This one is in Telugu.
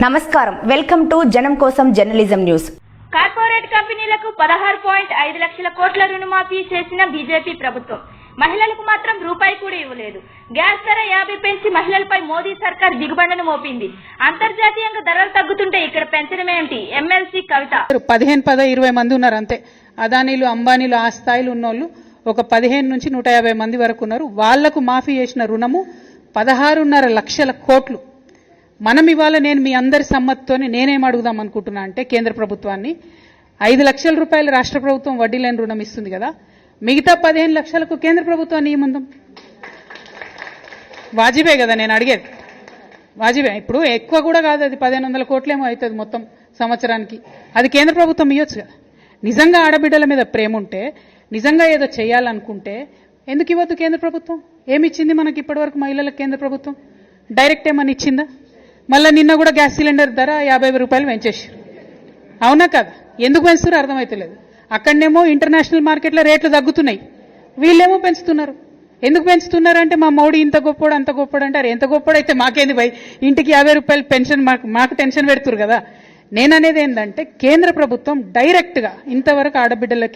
నమస్కారం, వెల్కమ్ టు జనం కోసం జర్నలిజం న్యూస్. కార్పొరేట్ కంపెనీలకు 16.5 లక్షల కోట్ల రుణమాఫీ చేసిన బీజేపీ ప్రభుత్వం మహిళలకు మాత్రం రూపాయి కూడా ఇవ్వలేదు. గ్యాస్ ధర 50 పెంచి మహిళలపై మోదీ సర్కార్ దిగుబడిని మోపింది. అంతర్జాతీయంగా ధరలు తగ్గుతుంటే ఇక్కడ పెంచడమేంటి? ఎమ్మెల్సీ కవిత 15-20 మంది ఉన్నారు అంతే. అదానీలు అంబానీలు ఆ స్థాయిలో ఉన్నోళ్ళు ఒక 15 నుంచి 150 మంది వరకు ఉన్నారు. వాళ్లకు మాఫీ చేసిన రుణము 16.5 లక్షల కోట్లు. మనం ఇవాళ నేను మీ అందరి సమ్మతితోనే నేనేం అడుగుదాం అనుకుంటున్నా అంటే కేంద్ర ప్రభుత్వాన్ని 5 లక్షల రూపాయలు రాష్ట్ర ప్రభుత్వం వడ్డీ లేని రుణం ఇస్తుంది కదా, మిగతా 15 లక్షలకు కేంద్ర ప్రభుత్వాన్ని నియమందం. వాజిబే కదా నేను అడిగేది, వాజిబే. ఇప్పుడు ఎక్కువ కూడా కాదు, అది 1500 కోట్లేమో అవుతుంది మొత్తం సంవత్సరానికి. అది కేంద్ర ప్రభుత్వం ఇవ్వచ్చు కదా. నిజంగా ఆడబిడ్డల మీద ప్రేమ ఉంటే, నిజంగా ఏదో చేయాలనుకుంటే ఎందుకు ఇవ్వద్దు కేంద్ర ప్రభుత్వం? ఏమిచ్చింది మనకి ఇప్పటివరకు మహిళలకు కేంద్ర ప్రభుత్వం? డైరెక్ట్ ఏమని ఇచ్చిందా? మళ్ళీ నిన్న కూడా గ్యాస్ సిలిండర్ ధర 50 రూపాయలు పెంచేసారు. అవునా కదా? ఎందుకు పెంచుతారో అర్థమైతలేదు. అక్కడనేమో ఇంటర్నేషనల్ మార్కెట్లో రేట్లు తగ్గుతున్నాయి, వీళ్ళేమో పెంచుతున్నారు. ఎందుకు పెంచుతున్నారు అంటే మా మోడీ ఇంత గొప్పోడు అంత గొప్పోడు అంటారు. ఎంత గొప్పోడైతే మాకేంది భయ్, ఇంటికి 50 రూపాయలు పెన్షన్ మాకు టెన్షన్ పెడుతురు కదా. నేననేది ఏంటంటే కేంద్ర ప్రభుత్వం డైరెక్ట్గా ఇంతవరకు ఆడబిడ్డలకి